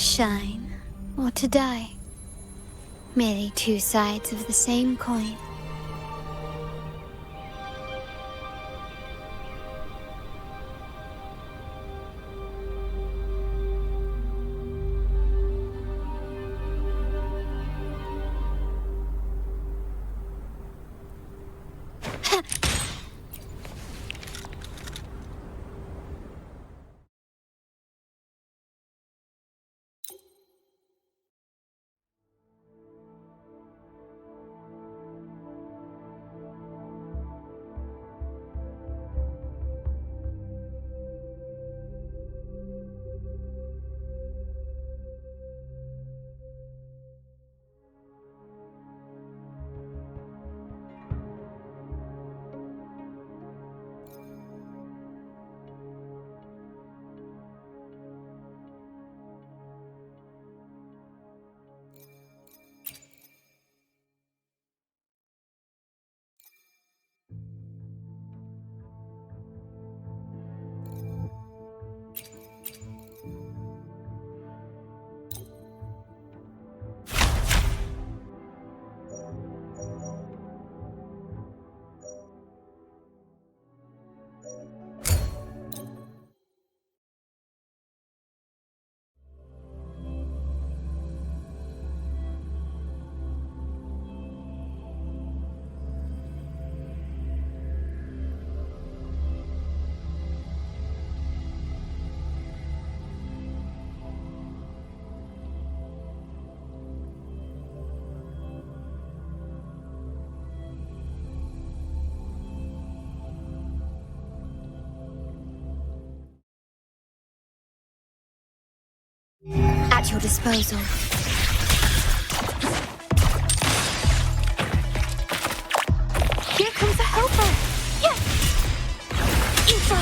to shine or to die. Merely two sides of the same coin. At your disposal. Here comes a helper! Yeah! Infra!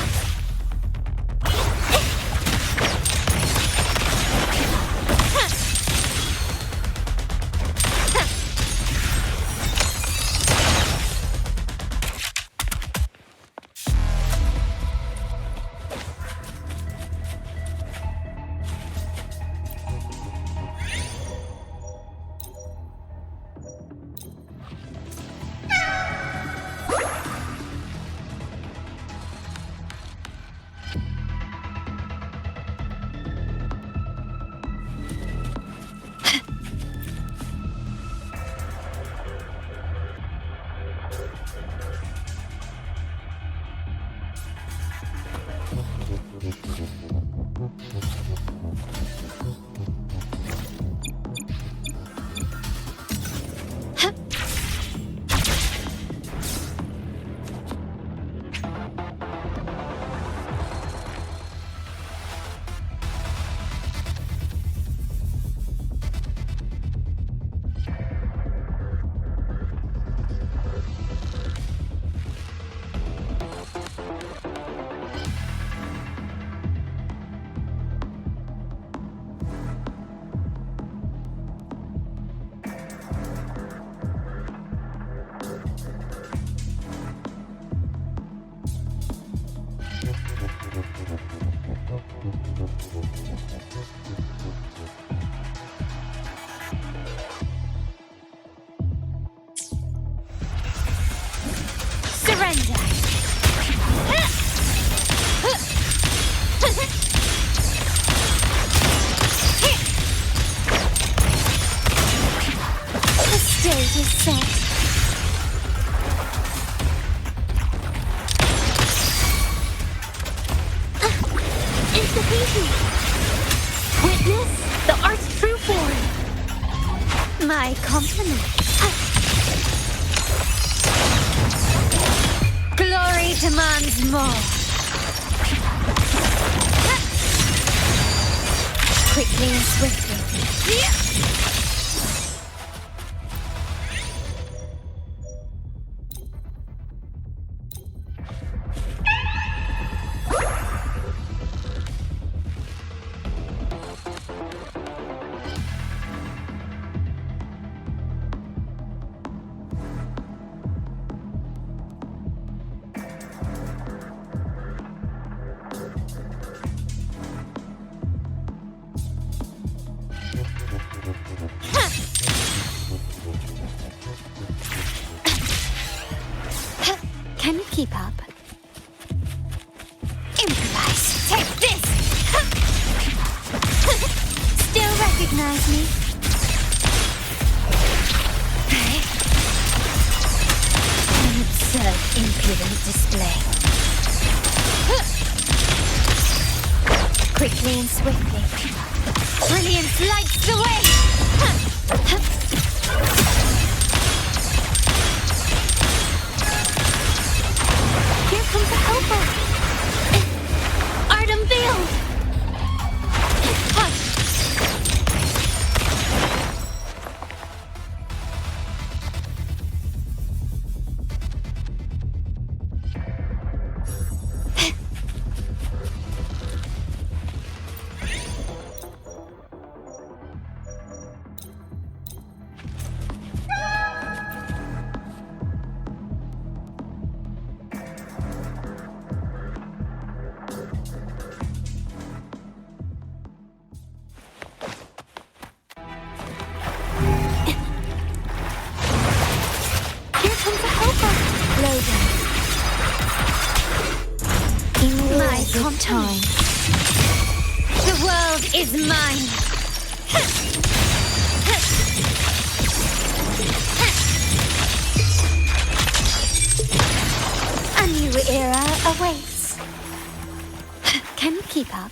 Witness the art's true form. My compliments. Glory demands more. Quickly and swiftly. keep up. Improvise. Take this! Still recognize me? An absurd, impudent display. Quickly and swiftly. Brilliance lights the way! Here comes a helper! Art unveiled! Time. The world is mine. A new era awaits. Can you keep up?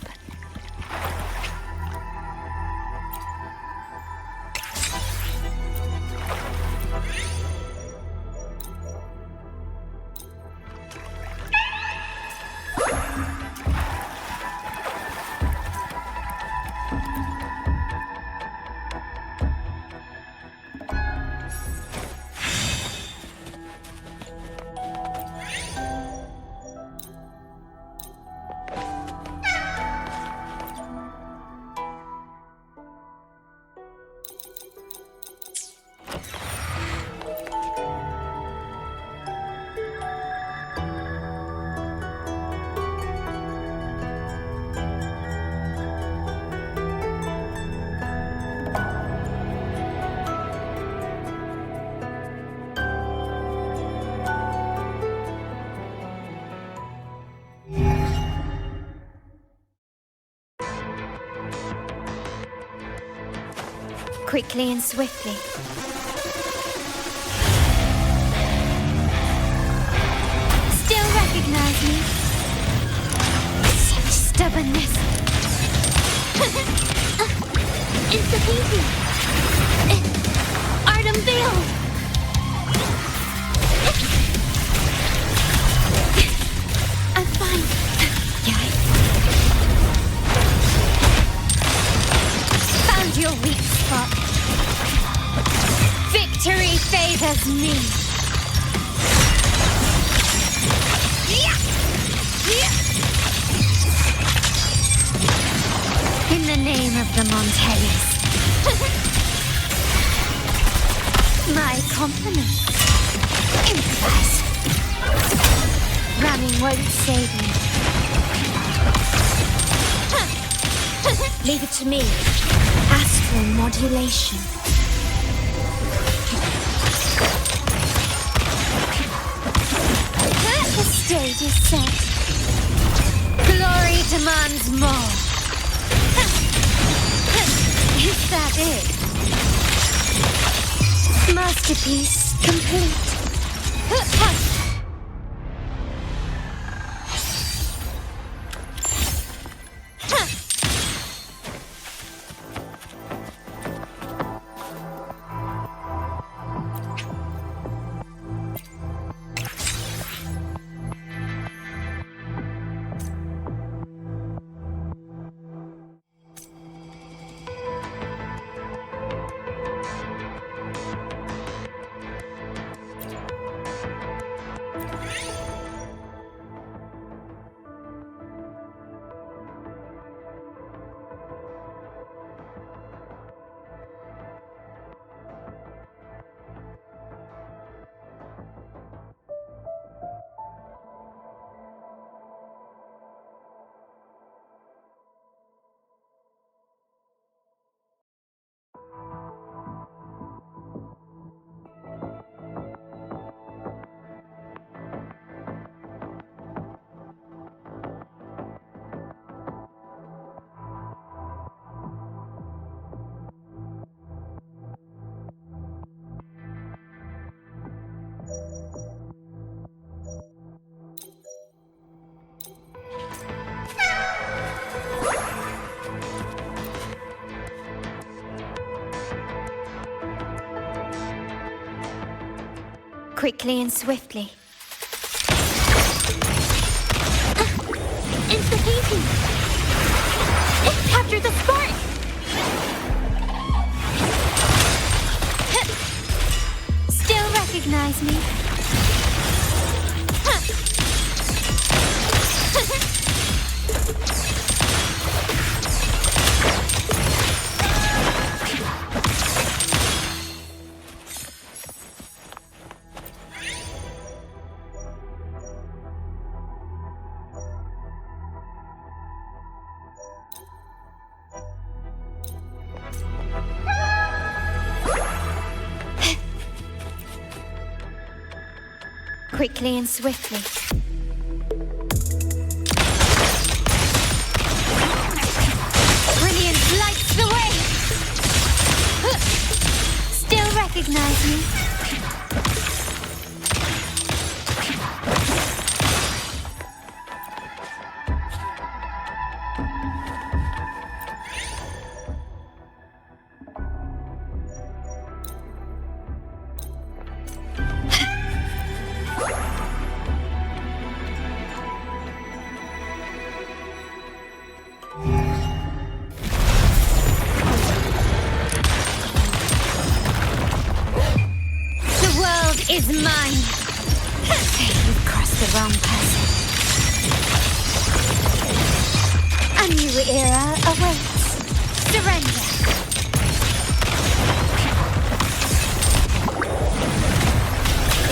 Quickly and swiftly. Still recognize me? Such stubbornness. It's the baby. Art unveiled. I'm fine. Found your weak spot. Victory favors me. In the name of the Montellis. My compliments. Improvise. Running won't save me. Leave it to me. Astral modulation. The stage is set. Glory demands more. Is that it? Masterpiece complete. Quickly and swiftly. Insta-painting! Capture the spark! Still recognize me? Quickly and swiftly. Brilliance lights the way! Still recognize me? Is mine. You've crossed the wrong person. A new era awaits. Surrender.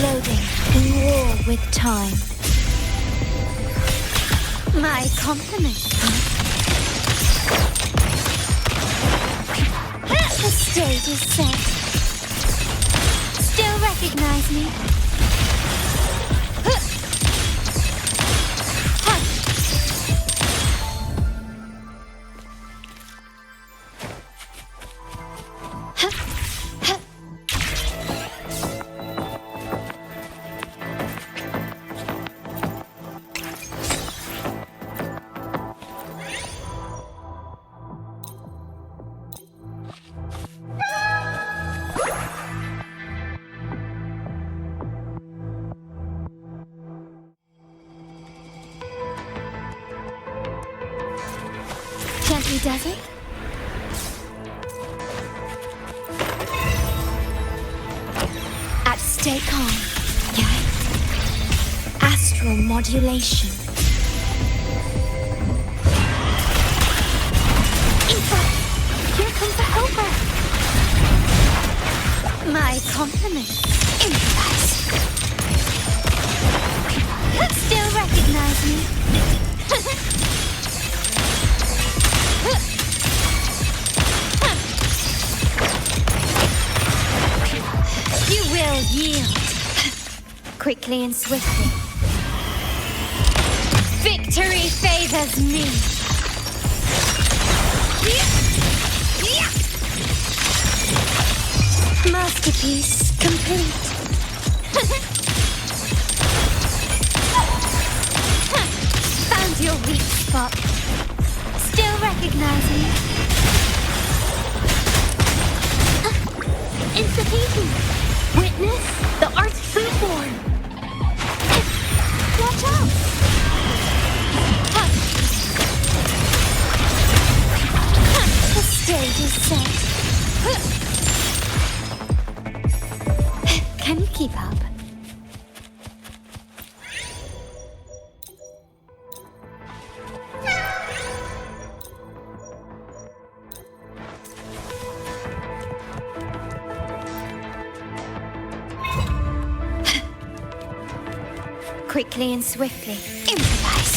Loading in war with time. My compliment. The stage is set. Still recognize me? Gently does it? At stay calm, yeah. Astral modulation. Eva! Here comes the helper! My compliment. Improvise. Still recognize me? You will yield. Quickly and swiftly. Victory favors me. Masterpiece complete. Found your weak spot. Still recognize me? Insta-painting! Witness the art's foodborn! Watch out! The stage is set. Can you keep up? Quickly and swiftly. Improvise.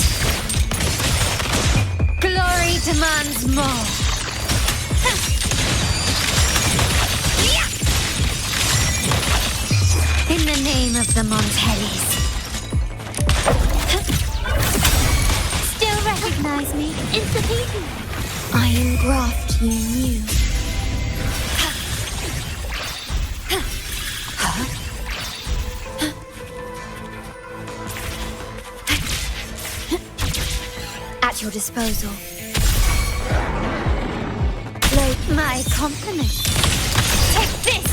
Glory demands more. In the name of the Montellis. Still recognize me? Insta-painting! Iron graft you knew. At your disposal. Load my compliment. Take this!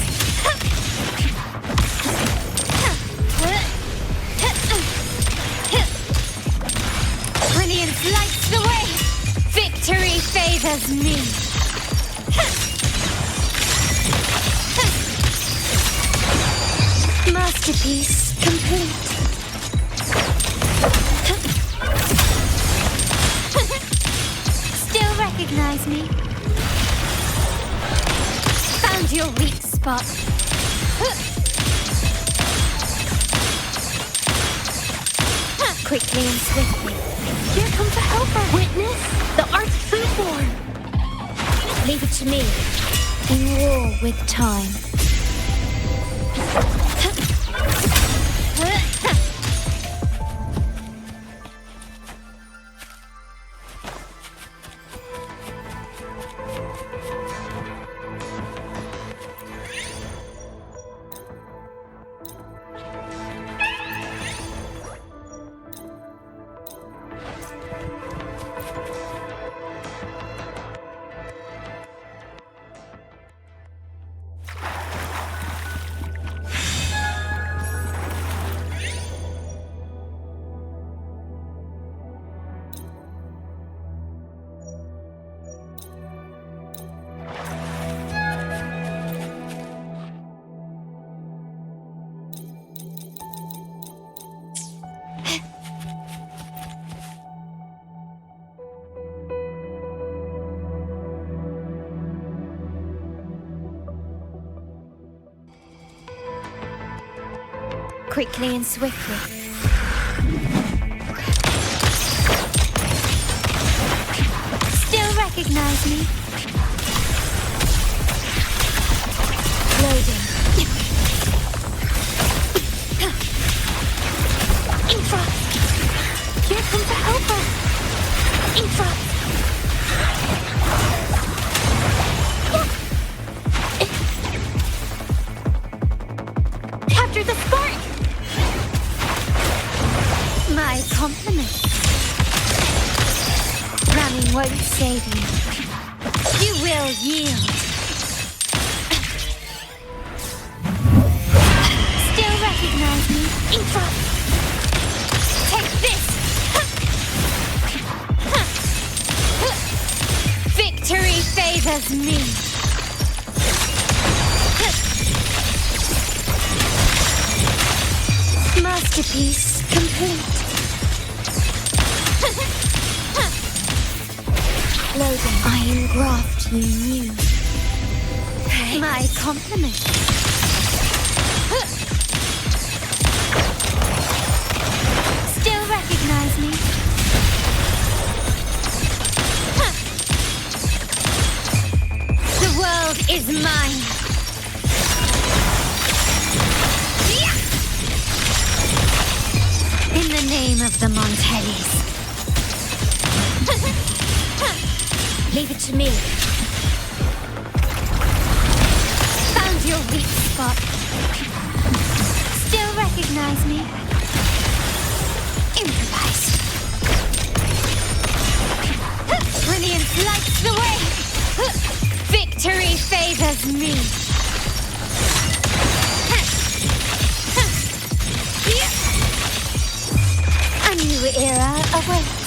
favors me. Masterpiece complete. Still recognize me? Found your weak spot. Quickly and swiftly. Here comes a helper. Witness the Arch-Foodborn. Leave it to me. In war with time. Quickly and swiftly. Still recognize me? Loading. Infra! Here comes a helper! Infra! Capture the spark! My compliments. Running won't save you. You will yield. Still recognize me? Infra! Take this! Victory favors me. Masterpiece complete. Loading. I engraft you new. My compliments. Still recognize me? The world is mine. In the name of the Montellis. Leave it to me. Found your weak spot. Still recognize me? Improvise. Brilliance lights the way. Victory favors me. A new era awaits.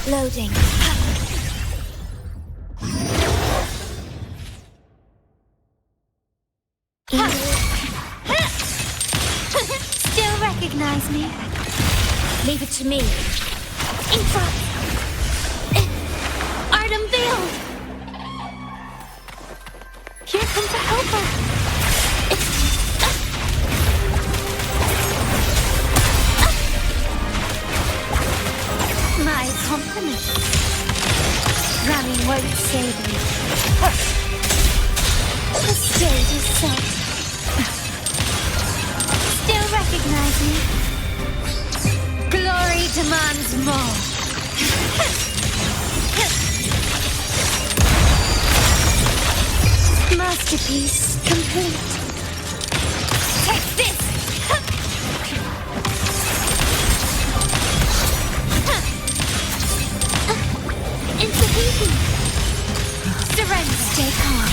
Loading. Still recognize me? Leave it to me. Infra! Art unveiled! Here comes a helper! My compliments. Running won't save me. me? Glory demands more. Masterpiece complete. Take this! Insufficient. Surrender. Stay calm.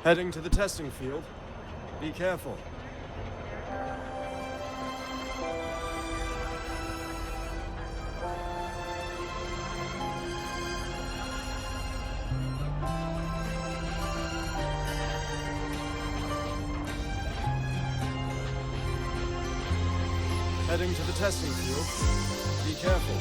Heading to the testing field. Be careful. Heading to the testing field. Be careful.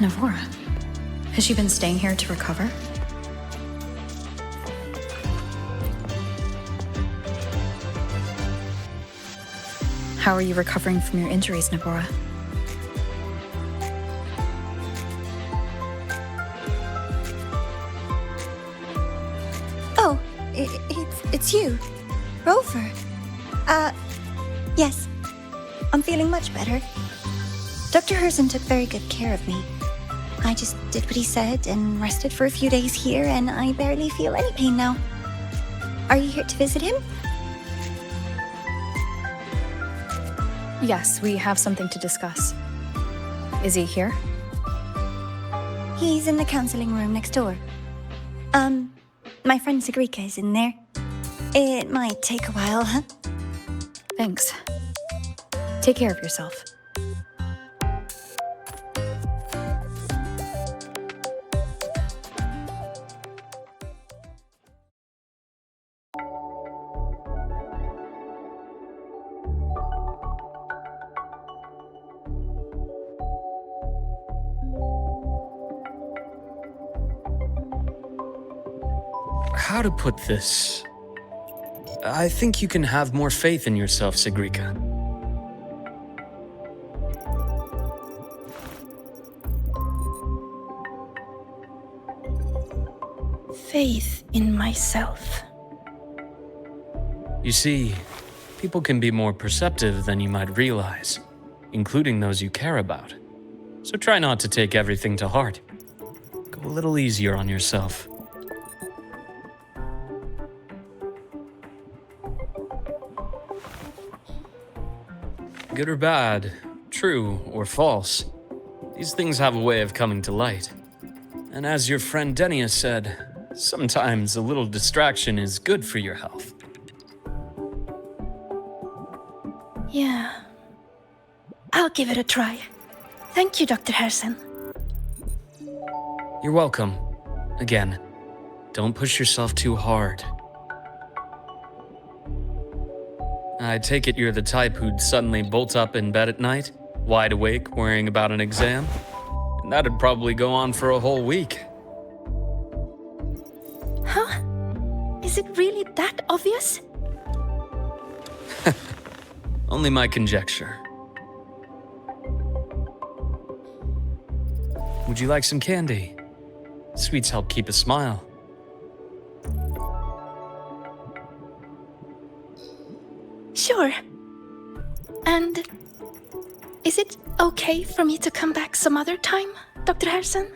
Navora, has she been staying here to recover? How are you recovering from your injuries, Navora? Oh, it's you, Rover. Yes. I'm feeling much better. Dr. Herson took very good care of me. I just did what he said and rested for a few days here, and I barely feel any pain now. Are you here to visit him? Yes, we have something to discuss. Is he here? He's in the counseling room next door. My friend Sigrika is in there. It might take a while, huh? Thanks. Take care of yourself. How to put this? I think you can have more faith in yourself, Sigrika. Faith in myself. You see, people can be more perceptive than you might realize, including those you care about. So try not to take everything to heart. Go a little easier on yourself. Good or bad, true or false, these things have a way of coming to light. And as your friend Denia said, sometimes a little distraction is good for your health. Yeah. I'll give it a try. Thank you, Dr. Herson. You're welcome. Again, don't push yourself too hard. I take it you're the type who'd suddenly bolt up in bed at night, wide awake, worrying about an exam? And that'd probably go on for a whole week. Huh? Is it really that obvious? Only my conjecture. Would you like some candy? Sweets help keep a smile. Sure. And is it okay for me to come back some other time, Dr. Herson?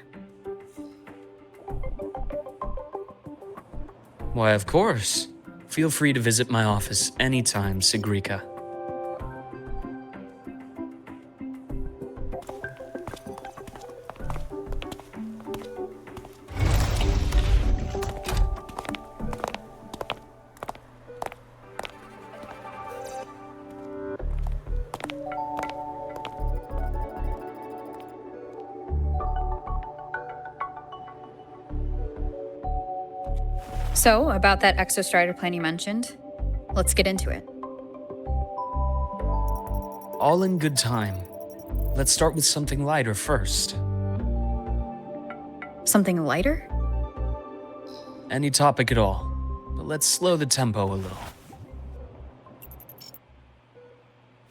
Why, of course. Feel free to visit my office anytime, Sigrika. So, about that exostrider plan you mentioned, let's get into it. All in good time. Let's start with something lighter first. Something lighter? Any topic at all, but let's slow the tempo a little.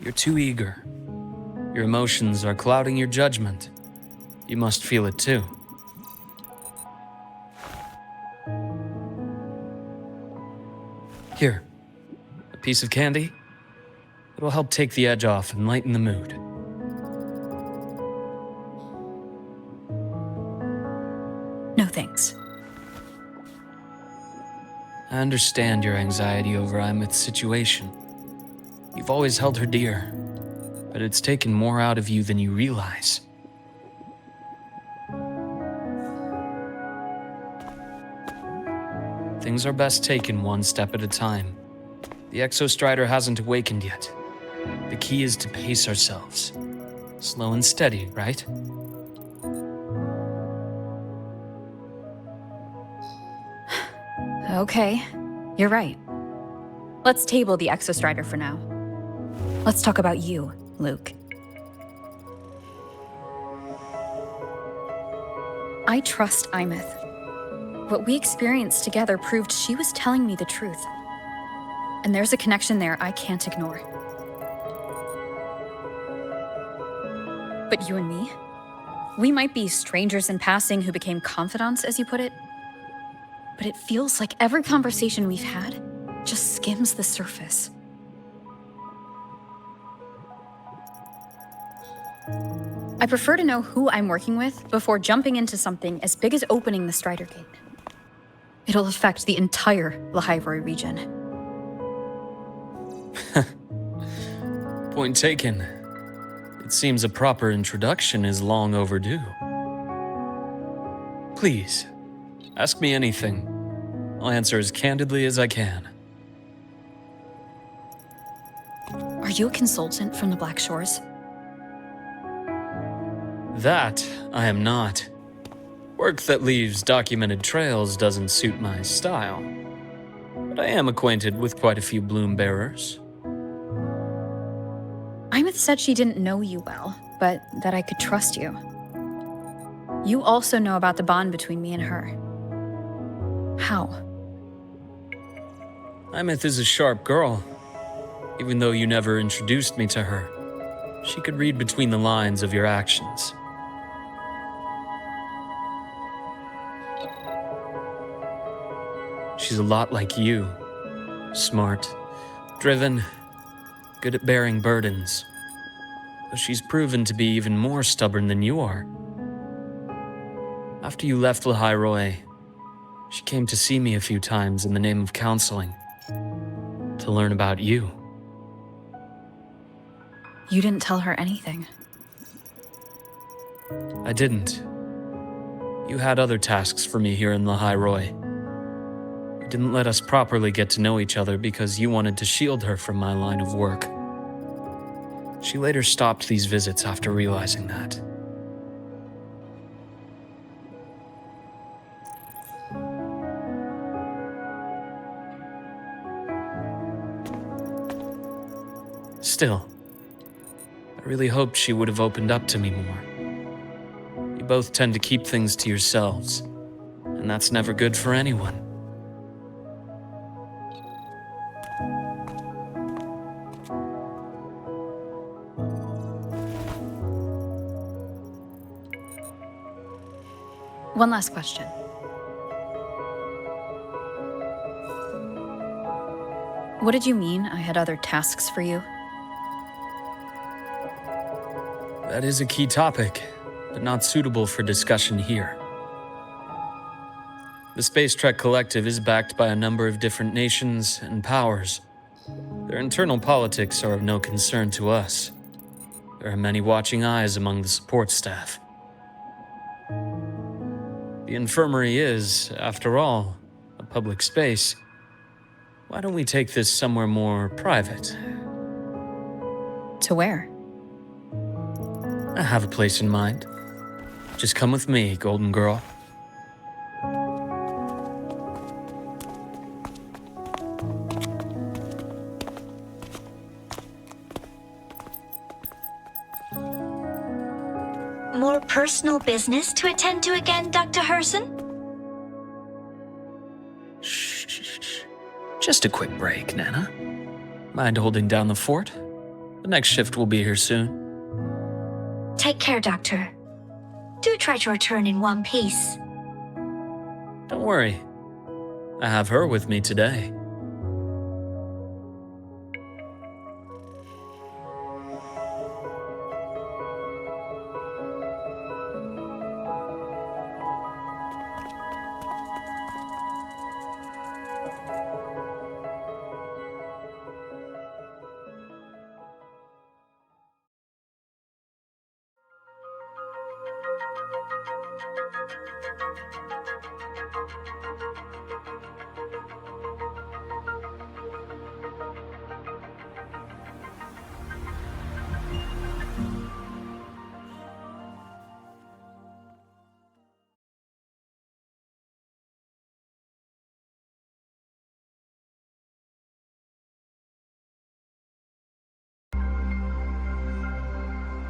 You're too eager. Your emotions are clouding your judgment. You must feel it too. Here, a piece of candy. It'll help take the edge off and lighten the mood. No thanks. I understand your anxiety over Imeth's situation. You've always held her dear, but it's taken more out of you than you realize. Things are best taken one step at a time. The Exostrider hasn't awakened yet. The key is to pace ourselves. Slow and steady, right? Okay, you're right. Let's table the Exostrider for now. Let's talk about you, Luke. I trust Imeth. What we experienced together proved she was telling me the truth. And there's a connection there I can't ignore. But you and me? We might be strangers in passing who became confidants, as you put it. But it feels like every conversation we've had just skims the surface. I prefer to know who I'm working with before jumping into something as big as opening the Strider Gate. It'll affect the entire Lahairoi region. Point taken. It seems a proper introduction is long overdue. Please, ask me anything. I'll answer as candidly as I can. Are you a consultant from the Black Shores? That I am not. Work that leaves documented trails doesn't suit my style. But I am acquainted with quite a few bloom bearers. Imeth said she didn't know you well, but that I could trust you. You also know about the bond between me and her. How? Imeth is a sharp girl. Even though you never introduced me to her, she could read between the lines of your actions. She's a lot like you. Smart, driven, good at bearing burdens. But she's proven to be even more stubborn than you are. After you left Lahairoi, she came to see me a few times in the name of counseling, to learn about you. You didn't tell her anything. I didn't. You had other tasks for me here in Lahairoi. You didn't let us properly get to know each other because you wanted to shield her from my line of work. She later stopped these visits after realizing that. Still, I really hoped she would have opened up to me more. You both tend to keep things to yourselves, and that's never good for anyone. One last question. What did you mean I had other tasks for you? That is a key topic, but not suitable for discussion here. The Space Trek Collective is backed by a number of different nations and powers. Their internal politics are of no concern to us. There are many watching eyes among the support staff. The infirmary is, after all, a public space. Why don't we take this somewhere more private? To where? I have a place in mind. Just come with me, Golden Girl. More personal business to attend to again, Dr. Herson? Shh. Just a quick break, Nana. Mind holding down the fort? The next shift will be here soon. Take care, Doctor. Do try to return in one piece. Don't worry. I have her with me today.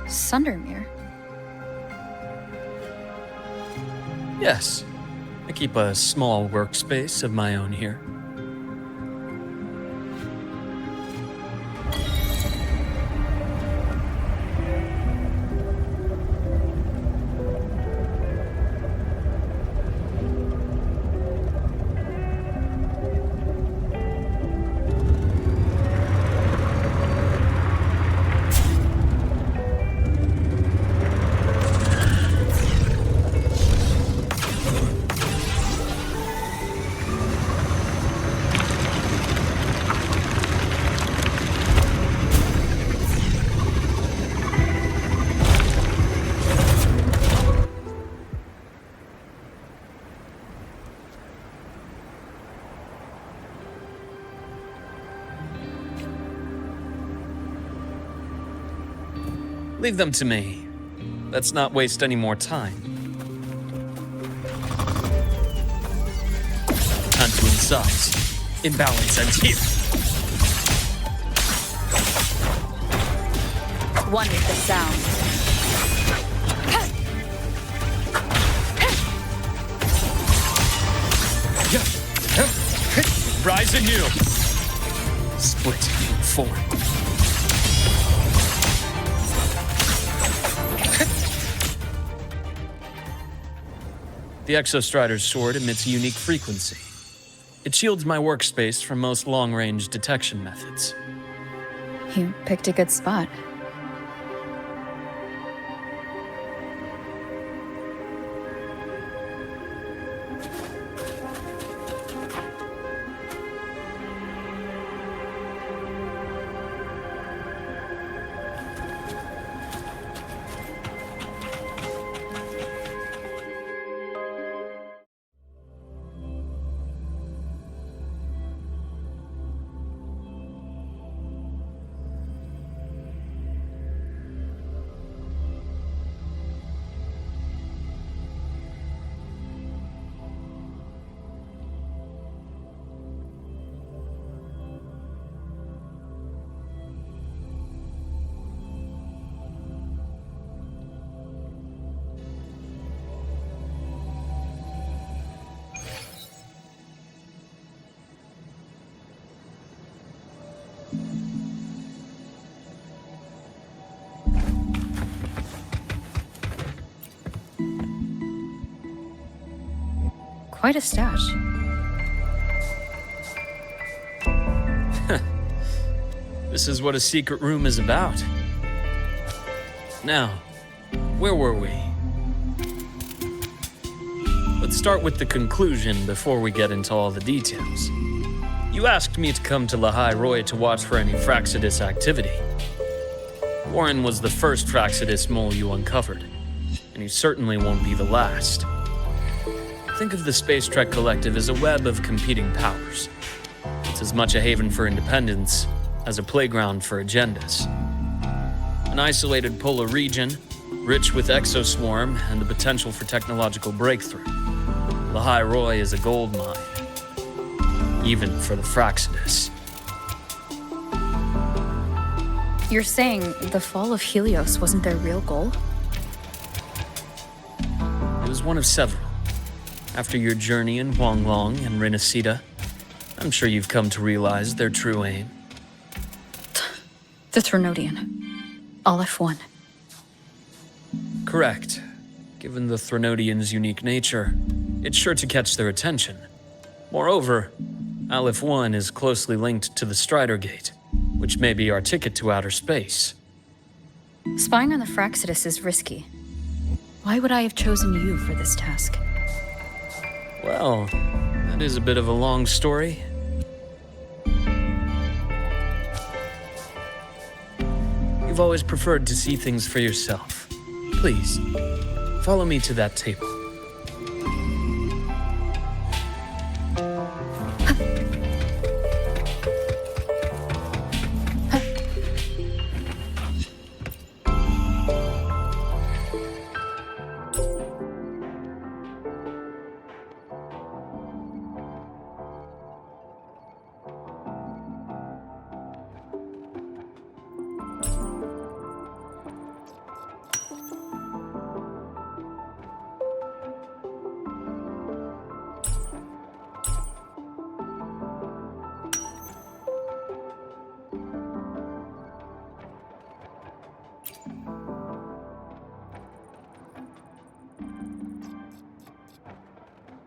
Sundermere? Yes, I keep a small workspace of my own here. Leave them to me. Let's not waste any more time. Time to incise. Imbalance ends here. One with the sound. Rise anew. Split in four. The Exostrider's sword emits a unique frequency. It shields my workspace from most long-range detection methods. You picked a good spot. Quite a stash. This is what a secret room is about. Now, where were we? Let's start with the conclusion before we get into all the details. You asked me to come to Lahai Roy to watch for any Fraxidus activity. Warren was the first Fraxidus mole you uncovered, and he certainly won't be the last. Think of the Space Trek Collective as a web of competing powers. It's as much a haven for independence as a playground for agendas. An isolated polar region, rich with exoswarm and the potential for technological breakthrough. Lahai Roy is a gold mine, even for the Fraxidus. You're saying the fall of Helios wasn't their real goal? It was one of several. After your journey in Huanglong and Renacida, I'm sure you've come to realize their true aim. The Threnodian. Aleph 1. Correct. Given the Threnodian's unique nature, it's sure to catch their attention. Moreover, Aleph 1 is closely linked to the Strider Gate, which may be our ticket to outer space. Spying on the Fraxidus is risky. Why would I have chosen you for this task? Well, that is a bit of a long story. You've always preferred to see things for yourself. Please, follow me to that table.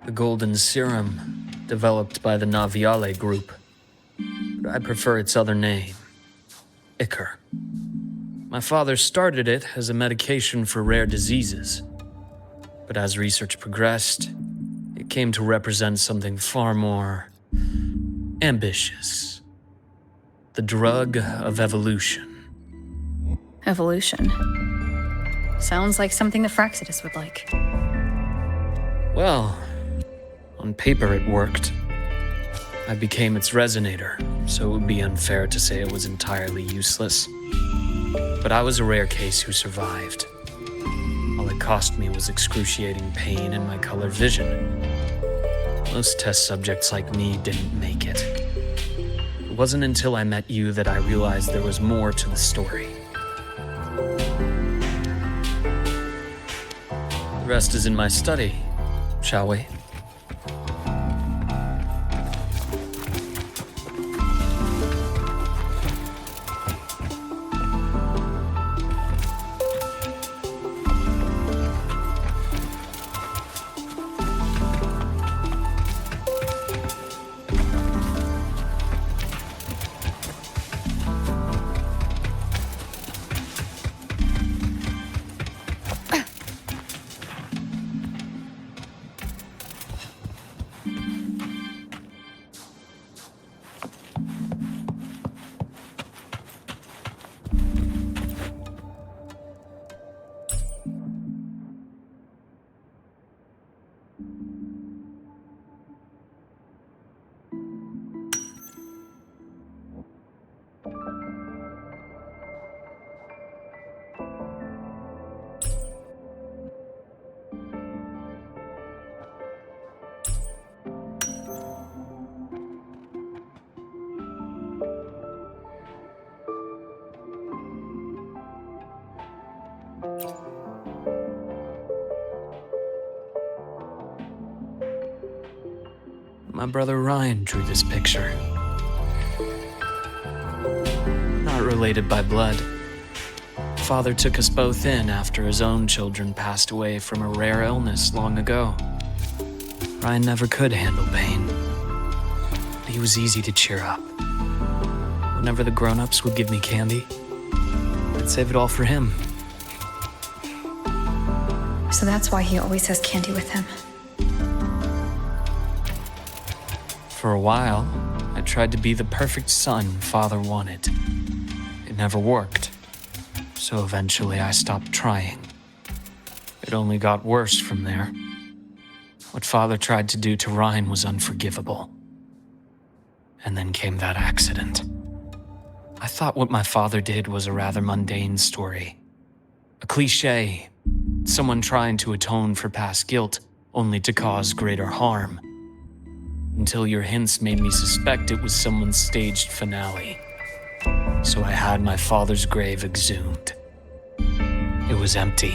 The golden serum, developed by the Naviale group. But I prefer its other name, Ichor. My father started it as a medication for rare diseases. But as research progressed, it came to represent something far more ambitious. The drug of evolution. Evolution. Sounds like something the Fraxidus would like. Well, on paper it worked. I became its resonator, so it would be unfair to say it was entirely useless. But I was a rare case who survived. All it cost me was excruciating pain and my color vision. Most test subjects like me didn't make it. It wasn't until I met you that I realized there was more to the story. The rest is in my study, shall we? My brother Ryan drew this picture. Not related by blood. Father took us both in after his own children passed away from a rare illness long ago. Ryan never could handle pain, but he was easy to cheer up. Whenever the grown-ups would give me candy, I'd save it all for him. So that's why he always has candy with him. For a while, I tried to be the perfect son Father wanted. It never worked, so eventually I stopped trying. It only got worse from there. What Father tried to do to Ryan was unforgivable. And then came that accident. I thought what my father did was a rather mundane story. A cliché, someone trying to atone for past guilt, only to cause greater harm. Until your hints made me suspect it was someone's staged finale. So I had my father's grave exhumed. It was empty.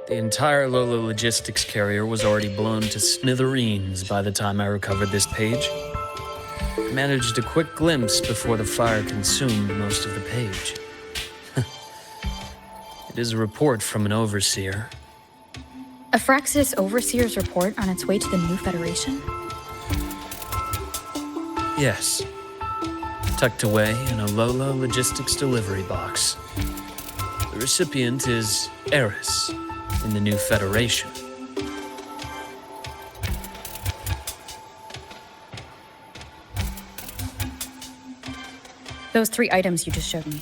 The entire Lola logistics carrier was already blown to smithereens by the time I recovered this page. I managed a quick glimpse before the fire consumed most of the page. It is a report from an overseer. A Fraxidus Overseer's report on its way to the new Federation? Yes. Tucked away in a Lola logistics delivery box. The recipient is Eris in the new Federation. Those 3 items you just showed me.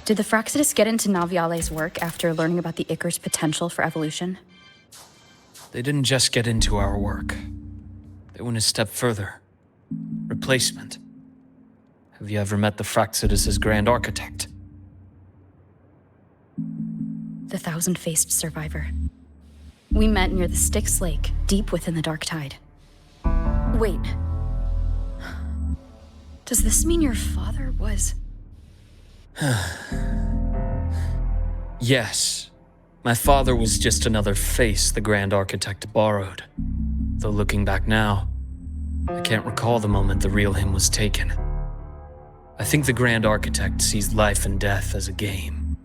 Did the Fraxidus get into Naviale's work after learning about the Ichor's potential for evolution? They didn't just get into our work. They went a step further. Replacement. Have you ever met the Fraxidus' Grand Architect? The thousand-faced survivor. We met near the Styx Lake, deep within the Dark Tide. Wait. Does this mean your father was... Yes. My father was just another face the Grand Architect borrowed. Though looking back now, I can't recall the moment the real him was taken. I think the Grand Architect sees life and death as a game.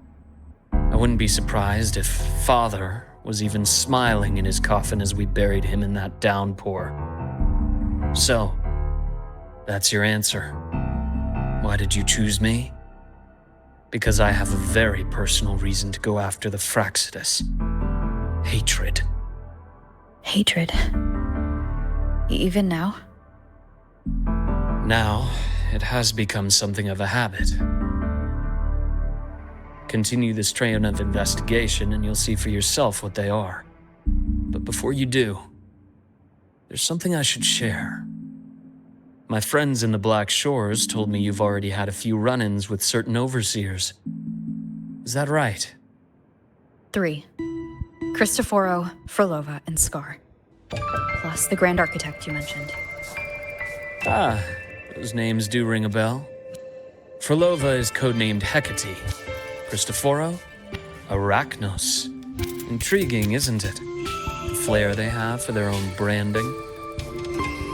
I wouldn't be surprised if Father was even smiling in his coffin as we buried him in that downpour. So, that's your answer. Why did you choose me? Because I have a very personal reason to go after the Fraxidus. Hatred. Hatred. Even now? Now, it has become something of a habit. Continue this train of investigation and you'll see for yourself what they are. But before you do, there's something I should share. My friends in the Black Shores told me you've already had a few run-ins with certain overseers. Is that right? 3. Cristoforo, Frolova, and Scar. Plus the Grand Architect you mentioned. Ah, those names do ring a bell. Frolova is codenamed Hecate. Cristoforo? Arachnos. Intriguing, isn't it? The flair they have for their own branding.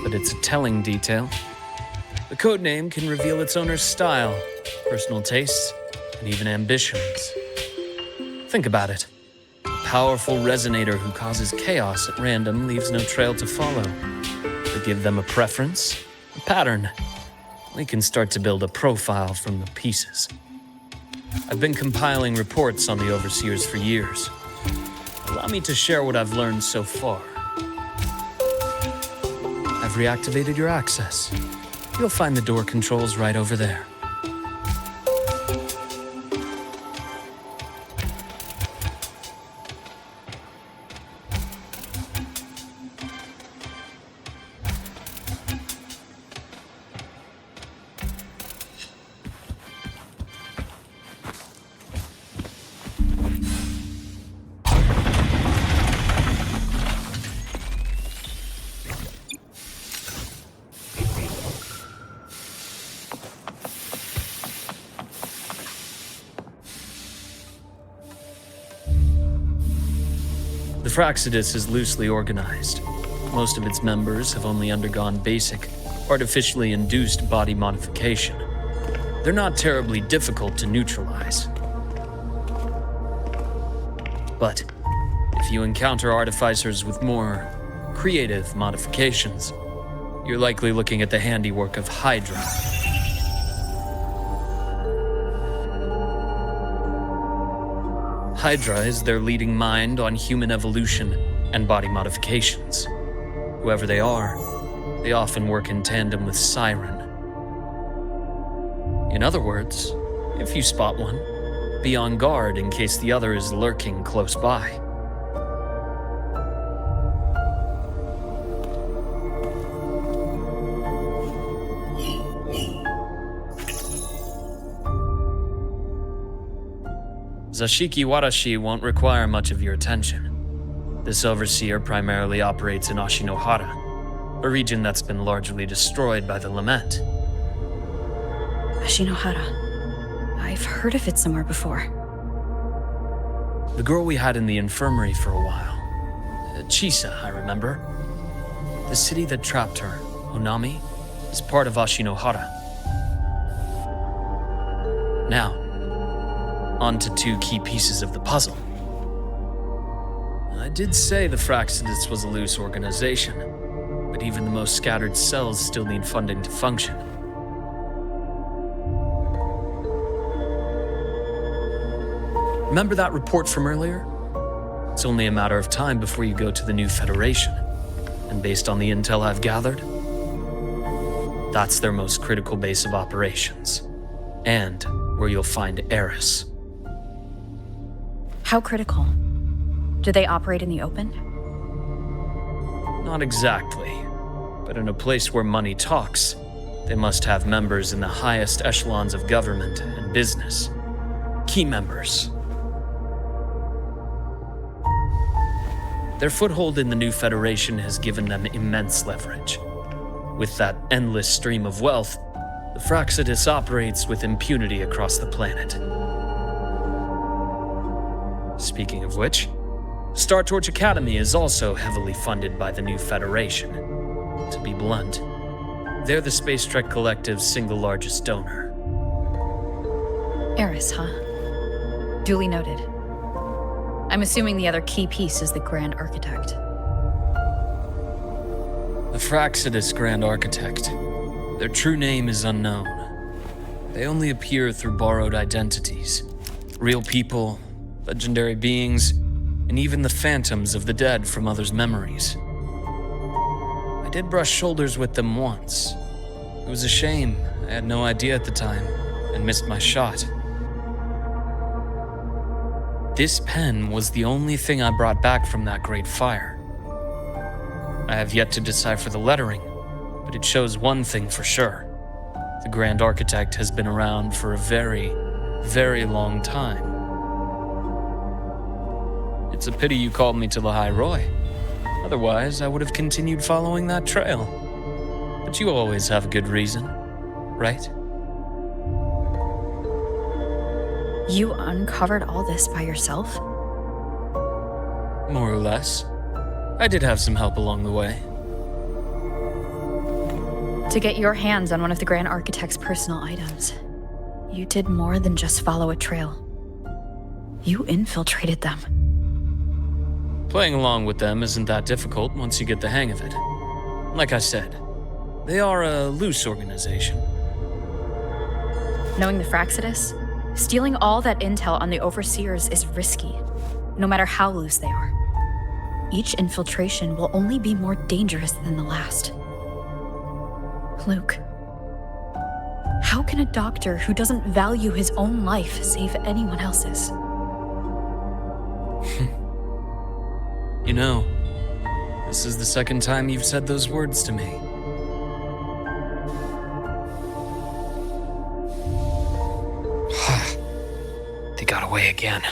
But it's a telling detail. The codename can reveal its owner's style, personal tastes, and even ambitions. Think about it. A powerful resonator who causes chaos at random leaves no trail to follow. But give them a preference, a pattern. We can start to build a profile from the pieces. I've been compiling reports on the Overseers for years. Allow me to share what I've learned so far. I've reactivated your access. You'll find the door controls right over there. The Fraxidus is loosely organized. Most of its members have only undergone basic, artificially induced body modification. They're not terribly difficult to neutralize. But if you encounter artificers with more creative modifications, you're likely looking at the handiwork of Hydra. Hydra is their leading mind on human evolution and body modifications. Whoever they are, they often work in tandem with Siren. In other words, if you spot one, be on guard in case the other is lurking close by. Zashiki Warashi won't require much of your attention. This overseer primarily operates in Ashinohara, a region that's been largely destroyed by the Lament. Ashinohara. I've heard of it somewhere before. The girl we had in the infirmary for a while. Chisa, I remember. The city that trapped her, Onami, is part of Ashinohara. Now, on to 2 key pieces of the puzzle. I did say the Fraxidus was a loose organization, but even the most scattered cells still need funding to function. Remember that report from earlier? It's only a matter of time before you go to the new Federation, and based on the intel I've gathered, That's their most critical base of operations, and where you'll find Eris. How critical? Do they operate in the open? Not exactly, but in a place where money talks, they must have members in the highest echelons of government and business. Key members. Their foothold in the new Federation has given them immense leverage. With that endless stream of wealth, the Fraxidus operates with impunity across the planet. Speaking of which, Star Torch Academy is also heavily funded by the new Federation. To be blunt, they're the Space Trek Collective's single largest donor. Eris, huh? Duly noted. I'm assuming the other key piece is the Grand Architect. The Fraxidus Grand Architect. Their true name is unknown. They only appear through borrowed identities. Real people, legendary beings, and even the phantoms of the dead from others' memories. I did brush shoulders with them once. It was a shame. I had no idea at the time, and missed my shot. This pen was the only thing I brought back from that great fire. I have yet to decipher the lettering, but it shows one thing for sure. The Grand Architect has been around for a very, very long time. It's a pity you called me to the High Roy. Otherwise, I would have continued following that trail. But you always have a good reason, right? You uncovered all this by yourself? More or less. I did have some help along the way. To get your hands on one of the Grand Architect's personal items, you did more than just follow a trail. You infiltrated them. Playing along with them isn't that difficult once you get the hang of it. Like I said, they are a loose organization. Knowing the Fraxidus, stealing all that intel on the Overseers is risky, no matter how loose they are. Each infiltration will only be more dangerous than the last. Luke, how can a doctor who doesn't value his own life save anyone else's? You know, this is the second time you've said those words to me. They got away again.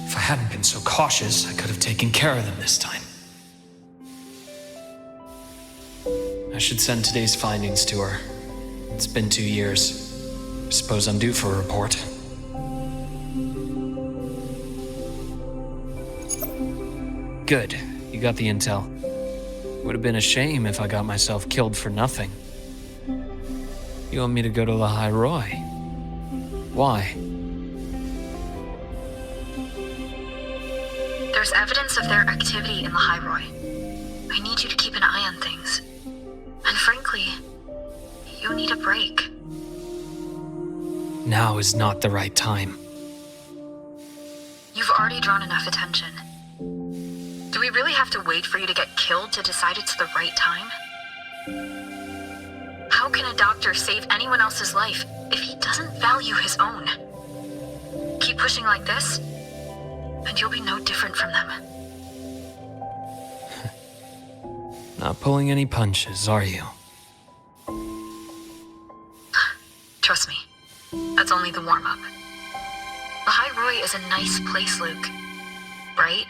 If I hadn't been so cautious, I could have taken care of them this time. I should send today's findings to her. It's been 2 years. I suppose I'm due for a report. Good. You got the intel. Would have been a shame if I got myself killed for nothing. You want me to go to the High Roy? Why? There's evidence of their activity in the High Roy. I need you to keep an eye on things. And frankly, you need a break. Now is not the right time. You've already drawn enough attention. Do we really have to wait for you to get killed to decide it's the right time? How can a doctor save anyone else's life if he doesn't value his own? Keep pushing like this, and you'll be no different from them. Not pulling any punches, are you? Trust me, that's only the warm-up. The High Roy is a nice place, Luke. Bright,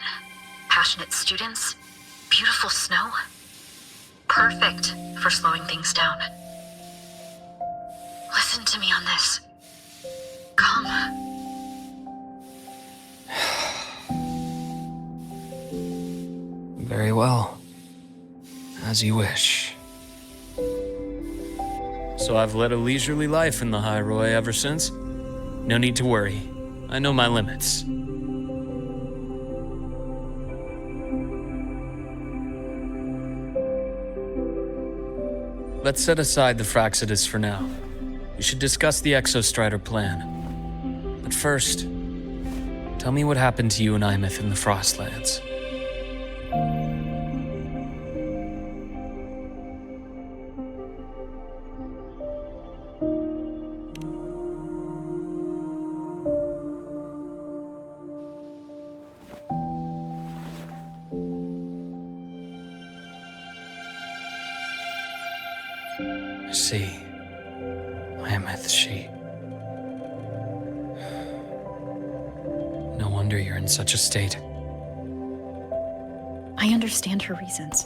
passionate students, beautiful snow. Perfect for slowing things down. Listen to me on this. Come. Very well. As you wish. So I've led a leisurely life in the High Roy ever since? No need to worry. I know my limits. Let's set aside the Fraxidus for now. We should discuss the Exostrider plan. But first, tell me what happened to you and Imeth in the Frostlands. I see. Mammoth she. No wonder you're in such a state. I understand her reasons.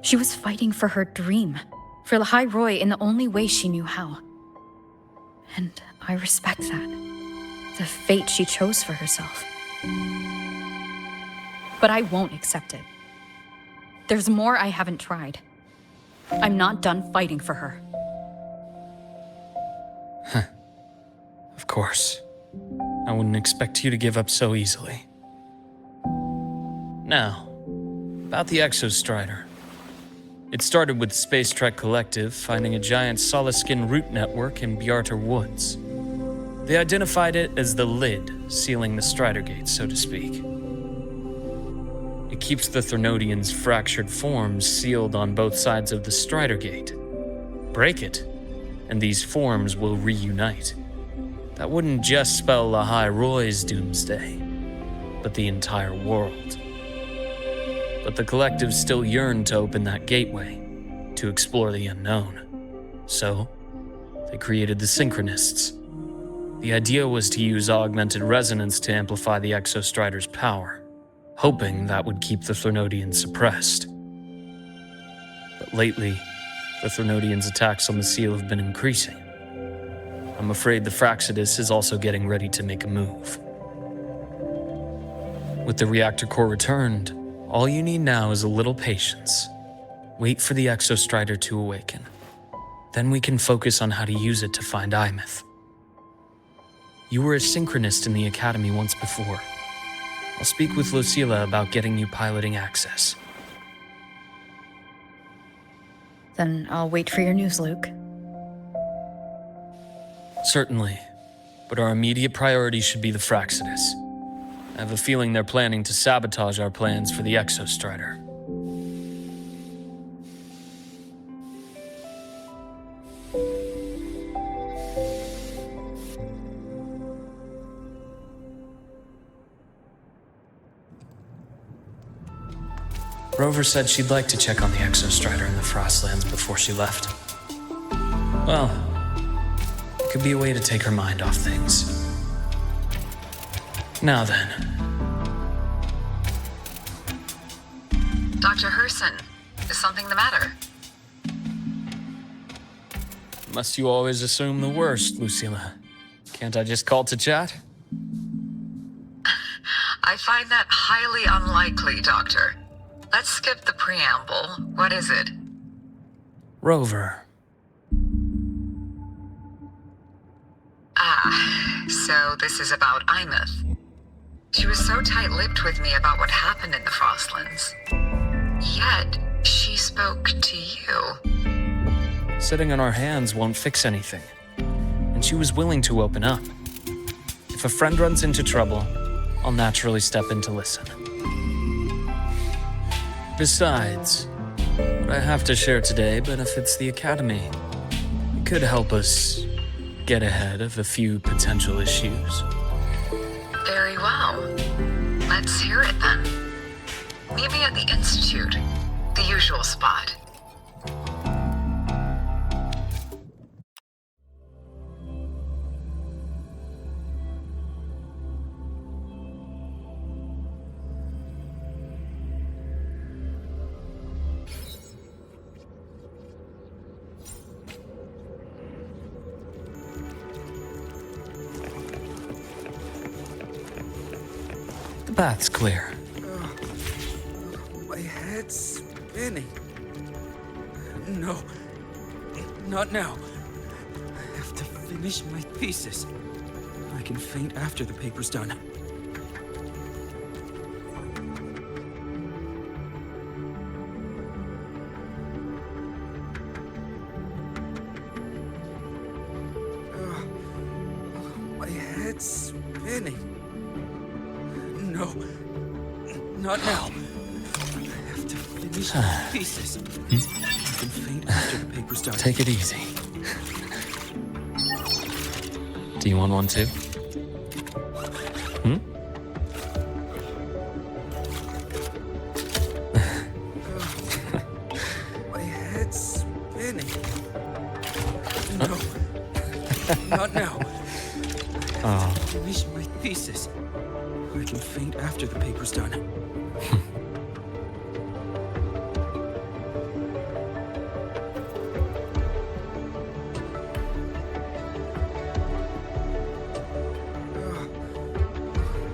She was fighting for her dream, for the High Roy in the only way she knew how. And I respect that. The fate she chose for herself. But I won't accept it. There's more I haven't tried. I'm not done fighting for her. Of course. I wouldn't expect you to give up so easily. Now, about the Exostrider. It started with Space Trek Collective finding a giant solid-skin root network in Bjarter Woods. They identified it as the lid, sealing the Strider Gate, so to speak. It keeps the Threnodians' fractured forms sealed on both sides of the Strider Gate. Break it, and these forms will reunite. That wouldn't just spell the High Roy's doomsday, but the entire world. But the Collective still yearned to open that gateway, to explore the unknown. So, they created the Synchronists. The idea was to use augmented resonance to amplify the Exostrider's power, hoping that would keep the Threnodians suppressed. But lately, the Threnodians' attacks on the seal have been increasing. I'm afraid the Fraxidus is also getting ready to make a move. With the reactor core returned, all you need now is a little patience. Wait for the Exostrider to awaken. Then we can focus on how to use it to find Imeth. You were a synchronist in the Academy once before. I'll speak with Lucilla about getting you piloting access. Then I'll wait for your news, Luke. Certainly, but our immediate priority should be the Fraxidus. I have a feeling they're planning to sabotage our plans for the Exostrider. Rover said she'd like to check on the Exostrider in the Frostlands before she left. Well, it could be a way to take her mind off things. Now then. Dr. Herson, is something the matter? Must you always assume the worst, Lucilla? Can't I just call to chat? I find that highly unlikely, Doctor. Let's skip the preamble. What is it? Rover. So this is about Imeth. She was so tight-lipped with me about what happened in the Frostlands. Yet, she spoke to you. Sitting on our hands won't fix anything. And she was willing to open up. If a friend runs into trouble, I'll naturally step in to listen. Besides, what I have to share today benefits the Academy. It could help us get ahead of a few potential issues. Very well. Let's hear it then. Meet me at the Institute, the usual spot. The path's clear. My head's spinning. No, not now. I have to finish my thesis. I can faint after the paper's done. My head's spinning. No, not now. I have to finish the thesis. I can faint after the paper's done. Take it easy. Do you want one too? My head's spinning. Not now. Oh. Finish my thesis. I can faint after the paper's done.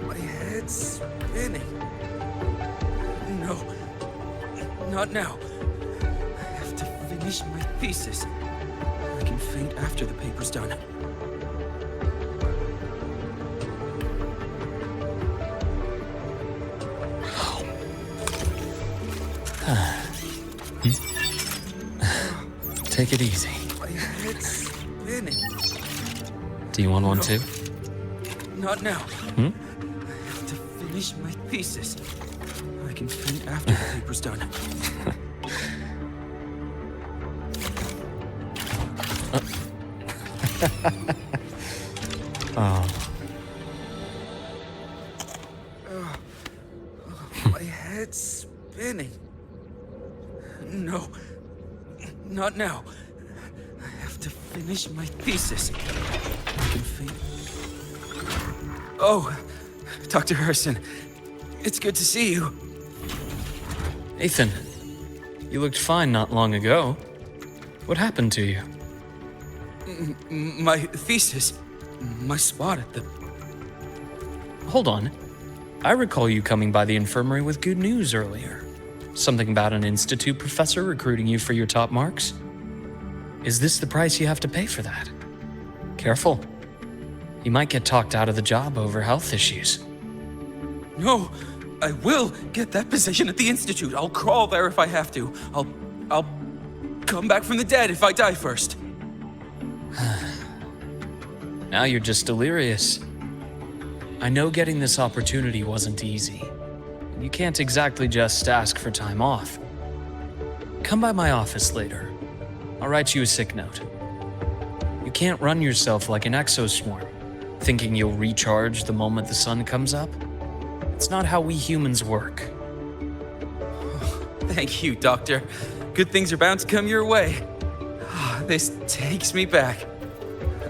My head's spinning. No, not now. I have to finish my thesis. I can faint after the paper's done. Take it easy. My head's spinning. Do you want one too? Not now. Hmm? I have to finish my thesis. I can faint after the paper's done. Oh. My head's spinning. No, not now. I have to finish my thesis. I can faint. Oh, Dr. Harrison, it's good to see you. Ethan, you looked fine not long ago. What happened to you? My thesis, my spot at the... Hold on. I recall you coming by the infirmary with good news earlier. Something about an institute professor recruiting you for your top marks? Is this the price you have to pay for that? Careful. You might get talked out of the job over health issues. No, I will get that position at the institute. I'll crawl there if I have to. I'll come back from the dead if I die first. Now you're just delirious. I know getting this opportunity wasn't easy. You can't exactly just ask for time off. Come by my office later. I'll write you a sick note. You can't run yourself like an exoswarm, thinking you'll recharge the moment the sun comes up. It's not how we humans work. Thank you, Doctor. Good things are bound to come your way. This takes me back.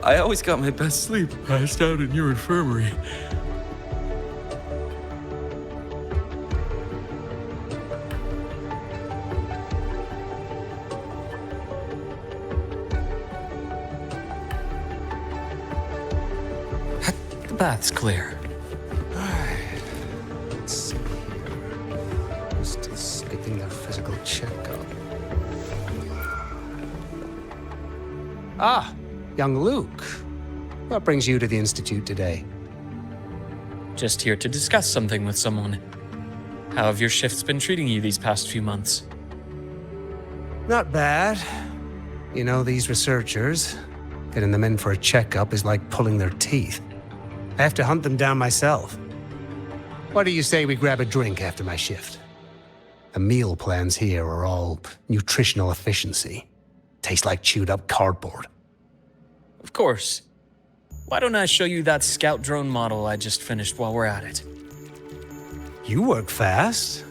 I always got my best sleep passed out in your infirmary. The bath's clear. Let's see here. Just skipping their physical checkup. Ah, young Luke. What brings you to the Institute today? Just here to discuss something with someone. How have your shifts been treating you these past few months? Not bad. You know, these researchers, getting them in for a checkup is like pulling their teeth. I have to hunt them down myself. What do you say we grab a drink after my shift? The meal plans here are all nutritional efficiency. Taste like chewed up cardboard. Of course. Why don't I show you that scout drone model I just finished while we're at it? You work fast.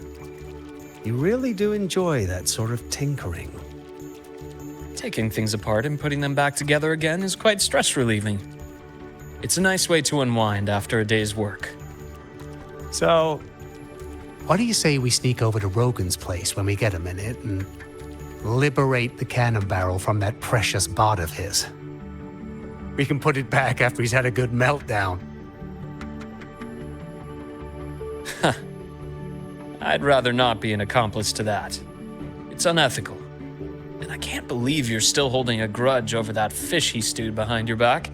You really do enjoy that sort of tinkering. Taking things apart and putting them back together again is quite stress relieving. It's a nice way to unwind after a day's work. So, what do you say we sneak over to Rogan's place when we get a minute and liberate the cannon barrel from that precious bot of his? We can put it back after he's had a good meltdown. I'd rather not be an accomplice to that. It's unethical. And I can't believe you're still holding a grudge over that fish he stewed behind your back.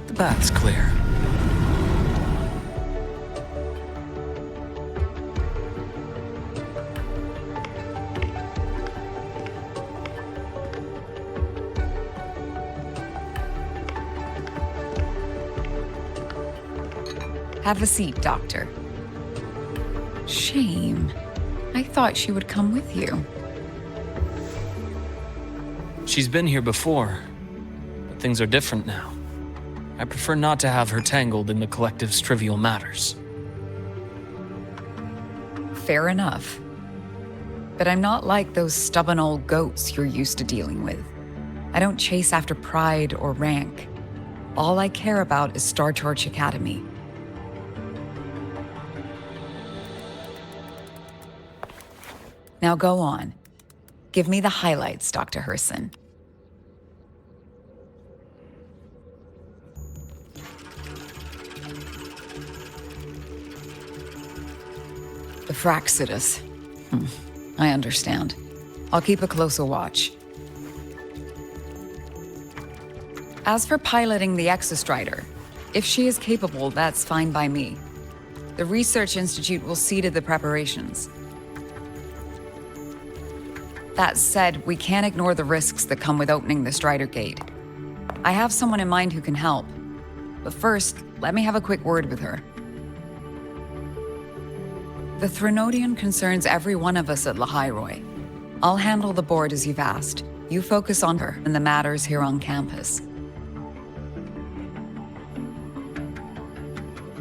The bath's clear. Have a seat, Doctor. Shame. I thought she would come with you. She's been here before, but things are different now. I prefer not to have her tangled in the collective's trivial matters. Fair enough. But I'm not like those stubborn old goats you're used to dealing with. I don't chase after pride or rank. All I care about is Star Torch Academy. Now go on. Give me the highlights, Dr. Herson. The Fraxidus. I understand. I'll keep a closer watch. As for piloting the Exostrider, if she is capable, that's fine by me. The Research Institute will see to the preparations. That said, we can't ignore the risks that come with opening the Strider Gate. I have someone in mind who can help. But first, let me have a quick word with her. The Threnodian concerns every one of us at Lahairoi. I'll handle the board as you've asked. You focus on her and the matters here on campus.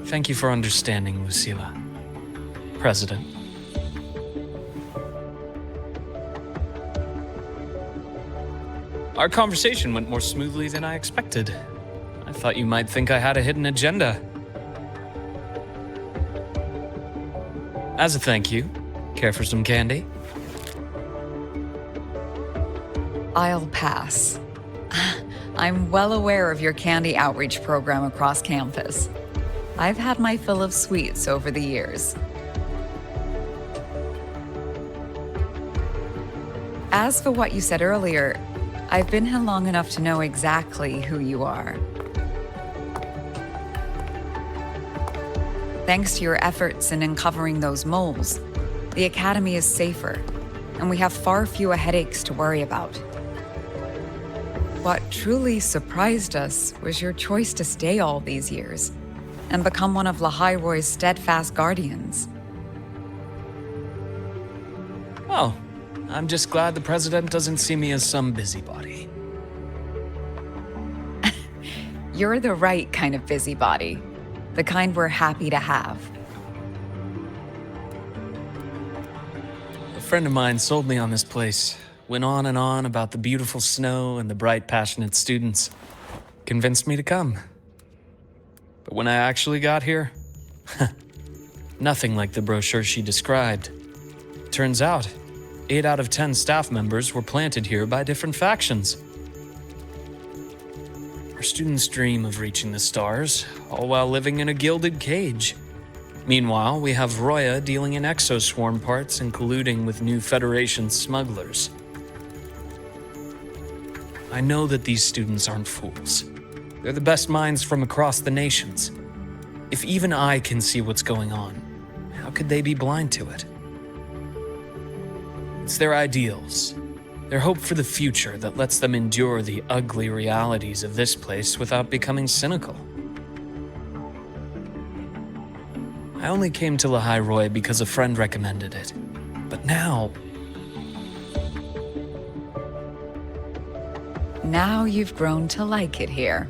Thank you for understanding, Lucilla. President. Our conversation went more smoothly than I expected. I thought you might think I had a hidden agenda. As a thank you, care for some candy? I'll pass. I'm well aware of your candy outreach program across campus. I've had my fill of sweets over the years. As for what you said earlier, I've been here long enough to know exactly who you are. Thanks to your efforts in uncovering those moles, the Academy is safer, and we have far fewer headaches to worry about. What truly surprised us was your choice to stay all these years and become one of Lahairoi's steadfast guardians. Oh, I'm just glad the President doesn't see me as some busybody. You're the right kind of busybody. The kind we're happy to have. A friend of mine sold me on this place. Went on and on about the beautiful snow and the bright, passionate students. Convinced me to come. But when I actually got here, nothing like the brochure she described. Turns out, 8 out of 10 staff members were planted here by different factions. Our students dream of reaching the stars, all while living in a gilded cage. Meanwhile, we have Roya dealing in exoswarm parts and colluding with new Federation smugglers. I know that these students aren't fools. They're the best minds from across the nations. If even I can see what's going on, how could they be blind to it? It's their ideals, their hope for the future that lets them endure the ugly realities of this place without becoming cynical. I only came to Lahairoi because a friend recommended it. But now... Now you've grown to like it here,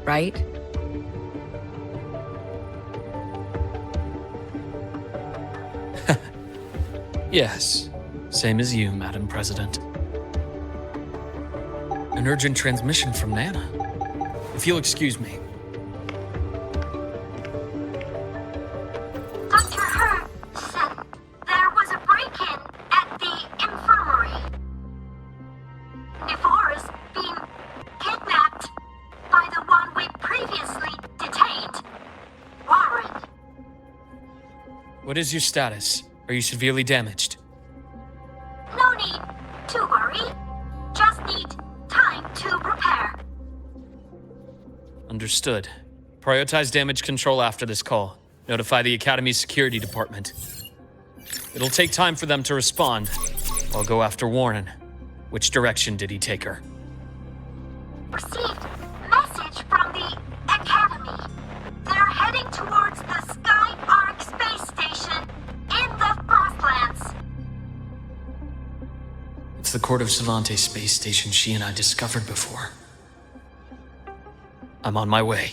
right? Yes, same as you, Madam President. An urgent transmission from Nana. If you'll excuse me. Dr. Herson, there was a break-in at the infirmary. Nevora's being kidnapped by the one we previously detained, Warren. What is your status? Are you severely damaged? No need to worry. Just need time to prepare. Understood. Prioritize damage control after this call. Notify the Academy's security department. It'll take time for them to respond. I'll go after Warren. Which direction did he take her? Received message from the Academy. They're heading towards the the Court of Savante space station she and I discovered before. I'm on my way.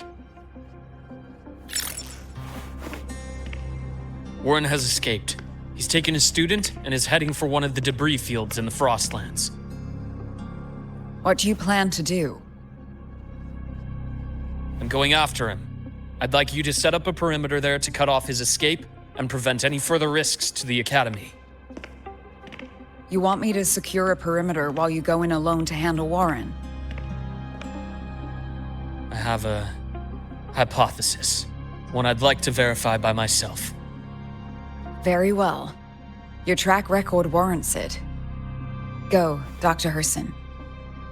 Warren has escaped. He's taken a student and is heading for one of the debris fields in the Frostlands. What do you plan to do? I'm going after him. I'd like you to set up a perimeter there to cut off his escape and prevent any further risks to the Academy. You want me to secure a perimeter while you go in alone to handle Warren? I have a hypothesis, one I'd like to verify by myself. Very well. Your track record warrants it. Go, Dr. Herson.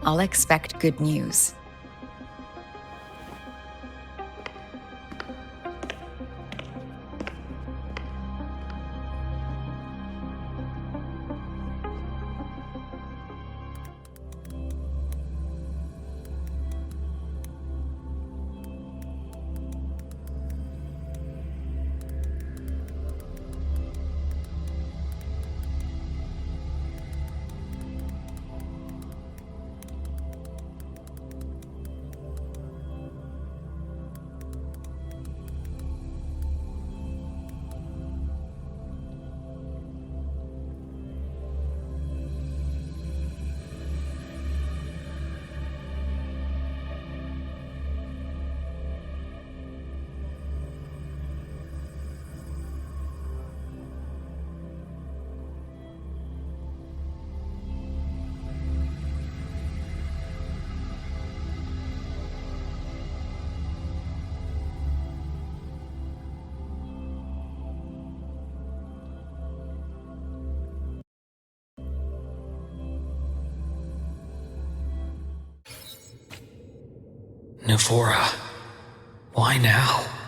I'll expect good news. Navora, why now?